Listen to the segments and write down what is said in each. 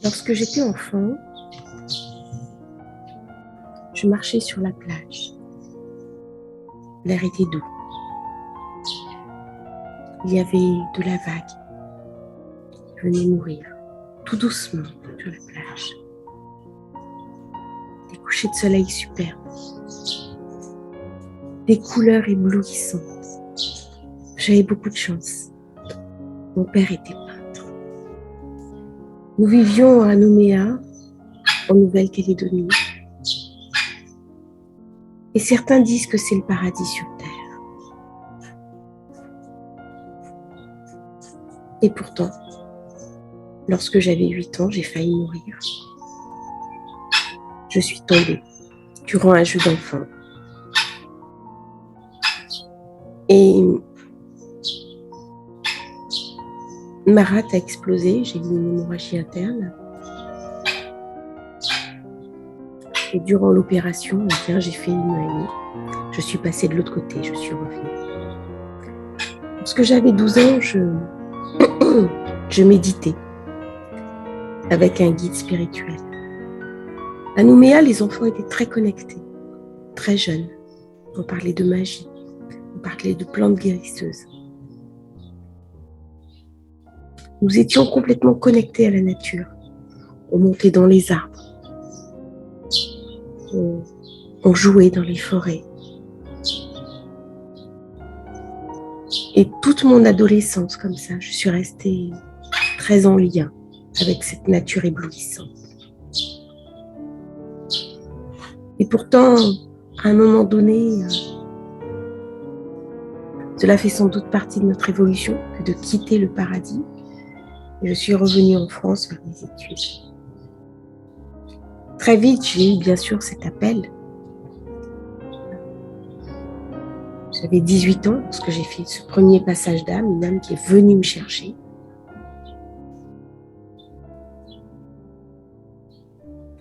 Lorsque j'étais enfant, je marchais sur la plage. L'air était doux. Il y avait de la vague qui venait mourir tout doucement sur la plage. Des couchers de soleil superbes, des couleurs éblouissantes. J'avais beaucoup de chance. Mon père était peintre. Nous vivions à Nouméa, en Nouvelle-Calédonie. Et certains disent que c'est le paradis sur terre. Et pourtant, lorsque j'avais 8 ans, j'ai failli mourir. Je suis tombée durant un jeu d'enfant. Et ma rate a explosé, j'ai eu une hémorragie interne. Et durant l'opération, j'ai fait une UAI. Je suis passée de l'autre côté, je suis revenue. Lorsque j'avais 12 ans, je méditais avec un guide spirituel. À Nouméa, les enfants étaient très connectés, très jeunes. On parlait de magie, on parlait de plantes guérisseuses. Nous étions complètement connectés à la nature. On montait dans les arbres. On jouait dans les forêts. Et toute mon adolescence, comme ça, je suis restée très en lien avec cette nature éblouissante. Et pourtant, à un moment donné, cela fait sans doute partie de notre évolution que de quitter le paradis. Et je suis revenue en France faire mes études. Très vite, j'ai eu bien sûr cet appel. J'avais 18 ans lorsque j'ai fait ce premier passage d'âme, une âme qui est venue me chercher.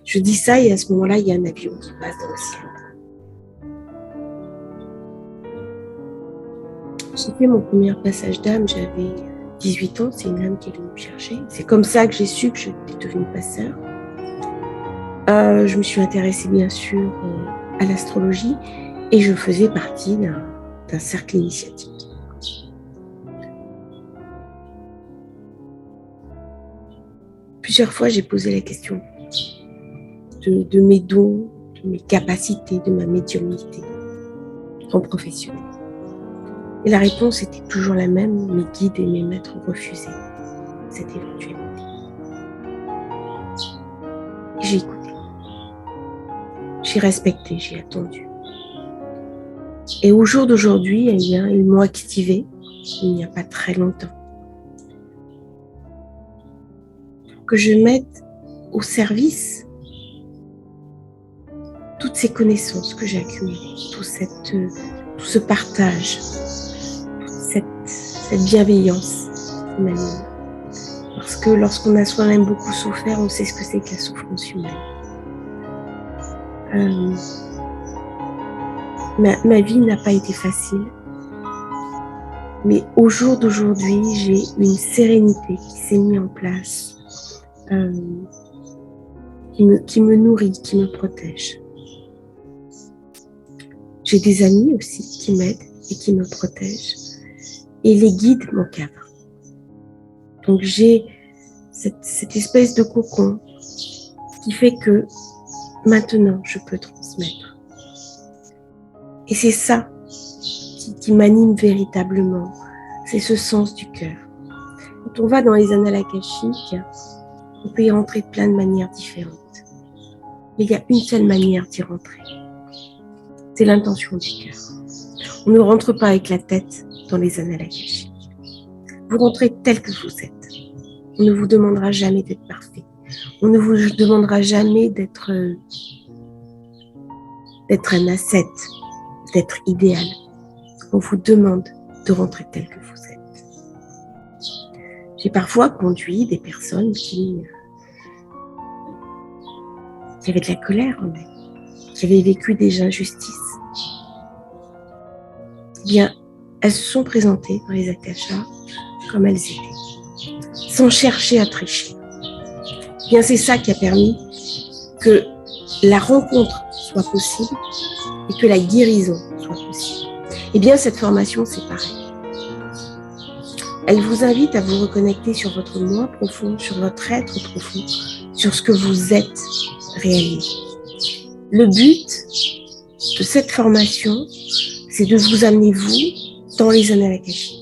Je dis ça et à ce moment-là, il y a un avion qui passe dans le ciel. J'ai fait mon premier passage d'âme, j'avais 18 ans, c'est une âme qui est venue me chercher. C'est comme ça que j'ai su que j'étais devenue passeur. Je me suis intéressée bien sûr à l'astrologie et je faisais partie d'un cercle initiatique. Plusieurs fois, j'ai posé la question de mes dons, de mes capacités, de ma médiumnité en professionnel. Et la réponse était toujours la même, mes guides et mes maîtres refusaient cette éventualité. Et j'ai écouté. J'ai respecté, j'ai attendu. Et au jour d'aujourd'hui, ils m'ont activé, il n'y a pas très longtemps, pour que je mette au service toutes ces connaissances que j'ai accumulées, tout ce partage, cette bienveillance humaine. Parce que lorsqu'on a soi-même beaucoup souffert, on sait ce que c'est que la souffrance humaine. Ma vie n'a pas été facile, mais au jour d'aujourd'hui, j'ai une sérénité qui s'est mise en place, qui me nourrit, qui me protège. J'ai des amis aussi qui m'aident et qui me protègent, et les guides m'encadrent. Donc j'ai cette espèce de cocon qui fait que maintenant je peux transmettre. Et c'est ça qui m'anime véritablement, c'est ce sens du cœur. Quand on va dans les annales akashiques, on peut y rentrer de plein de manières différentes. Mais il y a une seule manière d'y rentrer, c'est l'intention du cœur. On ne rentre pas avec la tête dans les annales akashiques. Vous rentrez tel que vous êtes. On ne vous demandera jamais d'être parfait. On ne vous demandera jamais d'être un ascète, d'être idéal. On vous demande de rentrer tel que vous êtes. J'ai parfois conduit des personnes qui avaient de la colère en elles, qui avaient vécu des injustices. Eh bien, elles se sont présentées dans les akashas comme elles étaient, sans chercher à tricher. bien c'est ça qui a permis que la rencontre soit possible et que la guérison soit possible. Eh bien, cette formation, c'est pareil. Elle vous invite à vous reconnecter sur votre moi profond, sur votre être profond, sur ce que vous êtes réellement. Le but de cette formation, c'est de vous amener, vous, dans les annales akashiques.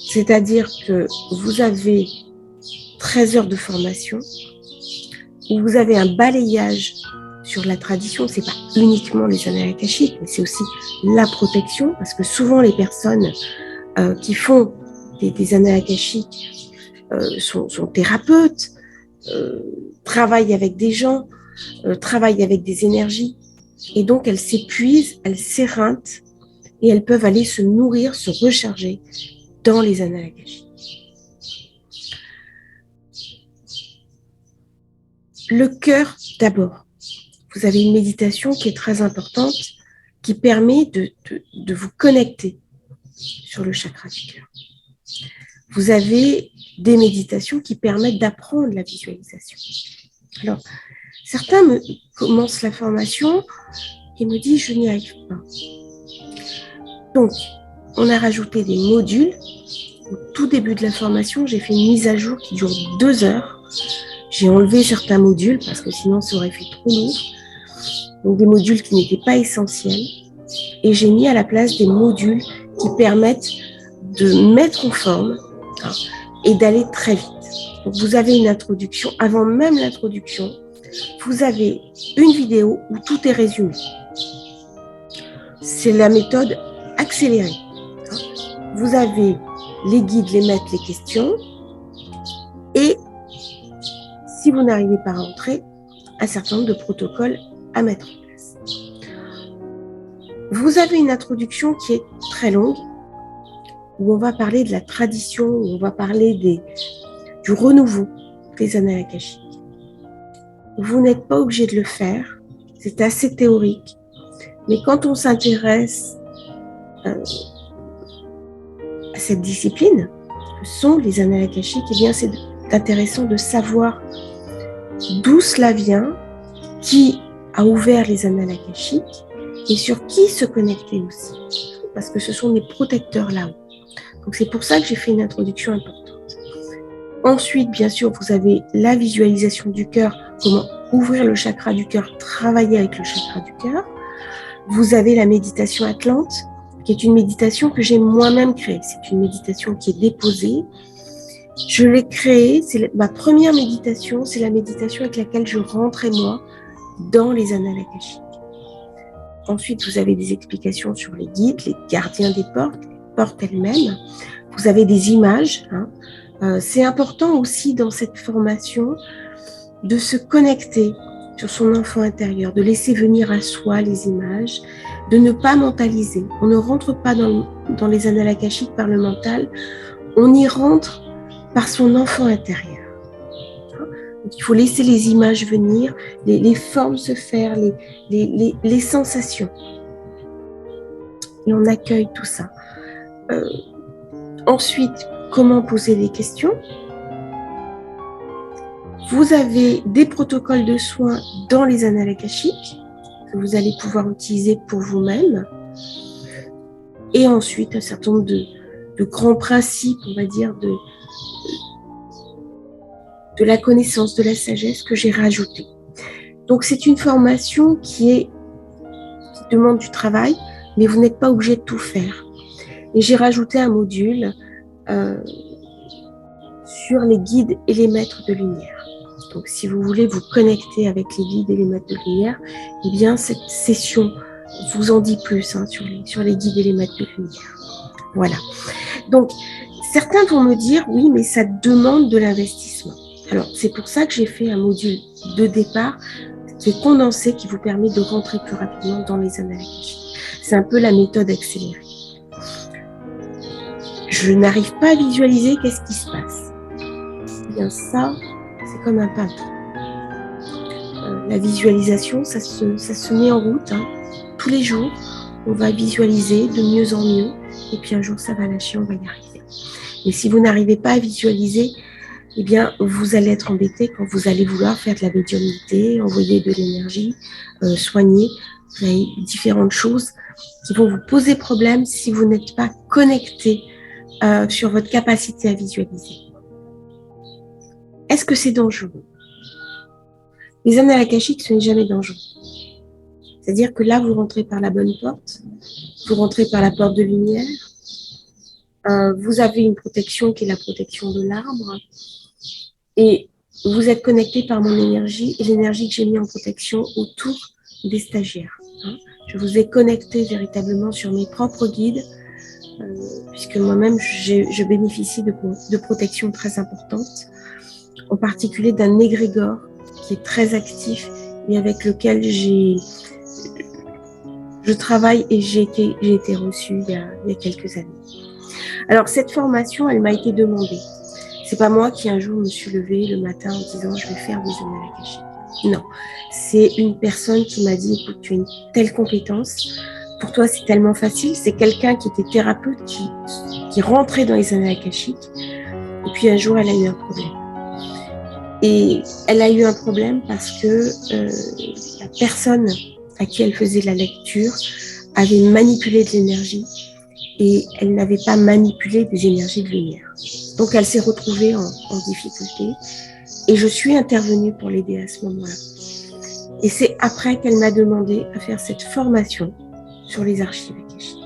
C'est-à-dire que vous avez 13 heures de formation où vous avez un balayage sur la tradition. C'est pas uniquement les annales akashiques, mais c'est aussi la protection, parce que souvent les personnes qui font des annales akashiques sont thérapeutes, travaillent avec des gens, travaillent avec des énergies, et donc elles s'épuisent, elles s'éreintent, et elles peuvent aller se nourrir, se recharger dans les annales akashiques. Le cœur d'abord. Vous avez une méditation qui est très importante, qui permet de vous connecter sur le chakra du cœur. Vous avez des méditations qui permettent d'apprendre la visualisation. Alors, certains commencent la formation et me disent « je n'y arrive pas ». Donc, on a rajouté des modules. Au tout début de la formation, j'ai fait une mise à jour qui dure 2 heures. J'ai enlevé certains modules parce que sinon ça aurait fait trop lourd. Donc des modules qui n'étaient pas essentiels. Et j'ai mis à la place des modules qui permettent de mettre en forme et d'aller très vite. Donc vous avez une introduction. Avant même l'introduction, vous avez une vidéo où tout est résumé. C'est la méthode accélérée. Vous avez les guides, les maîtres, les questions. Et si vous n'arrivez pas à rentrer, un certain nombre de protocoles à mettre en place. Vous avez une introduction qui est très longue, où on va parler de la tradition, où on va parler du renouveau des annales akashiques. Vous n'êtes pas obligé de le faire, c'est assez théorique, mais quand on s'intéresse à cette discipline, que sont les annales akashiques, eh bien c'est intéressant de savoir d'où cela vient, qui a ouvert les annales akashiques et sur qui se connecter aussi, parce que ce sont des protecteurs là-haut. Donc c'est pour ça que j'ai fait une introduction importante. Ensuite, bien sûr, vous avez la visualisation du cœur, comment ouvrir le chakra du cœur, travailler avec le chakra du cœur. Vous avez la méditation Atlante, qui est une méditation que j'ai moi-même créée. C'est une méditation qui est déposée. Je l'ai créée, c'est ma première méditation, c'est la méditation avec laquelle je rentrais moi dans les annales akashiques. Ensuite, vous avez des explications sur les guides, les gardiens des portes, les portes elles-mêmes. Vous avez des images. C'est important aussi dans cette formation de se connecter sur son enfant intérieur, de laisser venir à soi les images, de ne pas mentaliser. On ne rentre pas dans les annales akashiques par le mental, on y rentre par son enfant intérieur. Donc, il faut laisser les images venir, les formes se faire, les sensations. Et on accueille tout ça. Ensuite, comment poser les questions ? Vous avez des protocoles de soins dans les annales akashiques que vous allez pouvoir utiliser pour vous-même. Et ensuite, un certain nombre de grands principes, on va dire, de la connaissance, de la sagesse que j'ai rajouté. Donc, c'est une formation qui demande du travail, mais vous n'êtes pas obligé de tout faire. Et j'ai rajouté un module sur les guides et les maîtres de lumière. Donc, si vous voulez vous connecter avec les guides et les maîtres de lumière, eh bien, cette session vous en dit plus sur les guides et les maîtres de lumière. Voilà. Donc, certains vont me dire, oui, mais ça demande de l'investissement. Alors, c'est pour ça que j'ai fait un module de départ qui est condensé, qui vous permet de rentrer plus rapidement dans les annales akashiques. C'est un peu la méthode accélérée. Je n'arrive pas à visualiser qu'est-ce qui se passe. Eh bien, ça, c'est comme un peintre. La visualisation, ça se met en route. Tous les jours, on va visualiser de mieux en mieux. Et puis un jour, ça va lâcher, on va y arriver. Et si vous n'arrivez pas à visualiser, eh bien, vous allez être embêté quand vous allez vouloir faire de la médiumnité, envoyer de l'énergie, soigner. Vous avez différentes choses qui vont vous poser problème si vous n'êtes pas connecté sur votre capacité à visualiser. Est-ce que c'est dangereux? Les annales akashiques, ce n'est jamais dangereux. C'est-à-dire que là, vous rentrez par la bonne porte, vous rentrez par la porte de lumière, vous avez une protection qui est la protection de l'arbre, et vous êtes connecté par mon énergie et l'énergie que j'ai mis en protection autour des stagiaires. Je vous ai connecté véritablement sur mes propres guides, puisque moi-même, je bénéficie de protections très importantes, en particulier d'un égrégore qui est très actif et avec lequel je travaille et j'ai été reçue il y a quelques années. Alors, cette formation, elle m'a été demandée. C'est pas moi qui un jour me suis levée le matin en disant je vais faire des annales akashiques. Non, c'est une personne qui m'a dit écoute, tu as une telle compétence, pour toi c'est tellement facile. C'est quelqu'un qui était thérapeute qui rentrait dans les annales akashiques et puis un jour elle a eu un problème. Et elle a eu un problème parce que la personne à qui elle faisait la lecture avait manipulé de l'énergie et elle n'avait pas manipulé des énergies de lumière. Donc elle s'est retrouvée en difficulté et je suis intervenue pour l'aider à ce moment-là. Et c'est après qu'elle m'a demandé à faire cette formation sur les archives akashiques.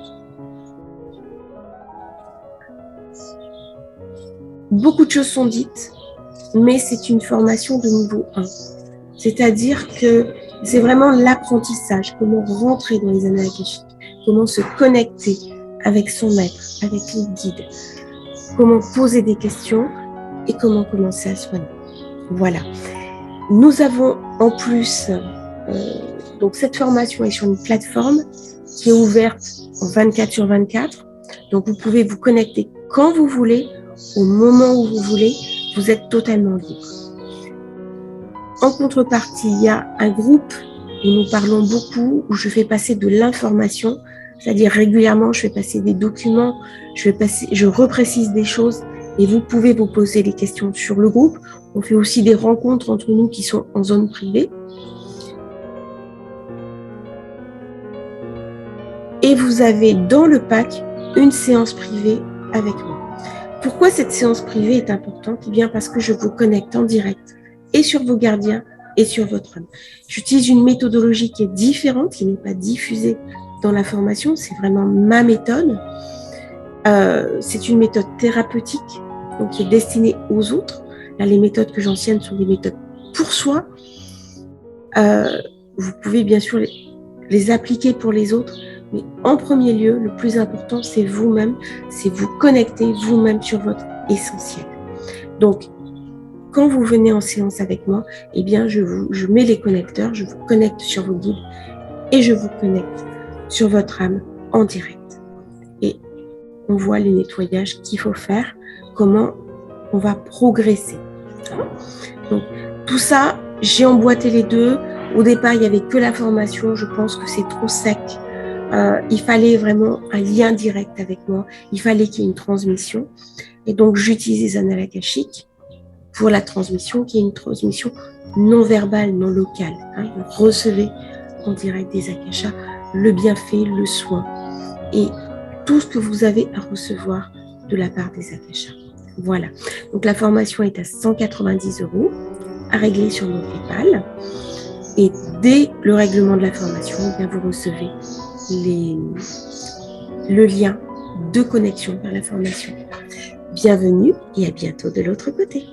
Beaucoup de choses sont dites, mais c'est une formation de niveau 1. C'est-à-dire que c'est vraiment l'apprentissage, comment rentrer dans les annales akashiques, comment se connecter avec son maître, avec les guides, comment poser des questions et comment commencer à soigner. Voilà. Nous avons en plus, donc cette formation est sur une plateforme qui est ouverte en 24/24. Donc vous pouvez vous connecter quand vous voulez, au moment où vous voulez, vous êtes totalement libre. En contrepartie, il y a un groupe où nous parlons beaucoup, où je fais passer de l'information, c'est-à-dire régulièrement, je fais passer des documents, je reprécise des choses et vous pouvez vous poser des questions sur le groupe. On fait aussi des rencontres entre nous qui sont en zone privée. Et vous avez dans le pack une séance privée avec moi. Pourquoi cette séance privée est importante? Eh bien parce que je vous connecte en direct et sur vos gardiens et sur votre âme. J'utilise une méthodologie qui est différente, qui n'est pas diffusée dans la formation, c'est vraiment ma méthode. C'est une méthode thérapeutique, donc qui est destinée aux autres. Là, les méthodes que j'enseigne sont des méthodes pour soi. Vous pouvez bien sûr les appliquer pour les autres, mais en premier lieu, le plus important, c'est vous-même, c'est vous connecter vous-même sur votre essentiel. Donc, quand vous venez en séance avec moi, eh bien, je mets les connecteurs, je vous connecte sur vos guides et je vous connecte sur votre âme en direct. Et on voit les nettoyages qu'il faut faire, comment on va progresser. Donc, tout ça, j'ai emboîté les deux. Au départ, il n'y avait que la formation. Je pense que c'est trop sec. Il fallait vraiment un lien direct avec moi. Il fallait qu'il y ait une transmission. Et donc, j'utilise les annales akashiques pour la transmission, qui est une transmission non verbale, non locale. Vous recevez en direct des akashas le bienfait, le soin et tout ce que vous avez à recevoir de la part des akashas. Voilà. Donc, la formation est à 190 € à régler sur mon PayPal. Et dès le règlement de la formation, eh bien, vous recevez le lien de connexion vers la formation. Bienvenue et à bientôt de l'autre côté.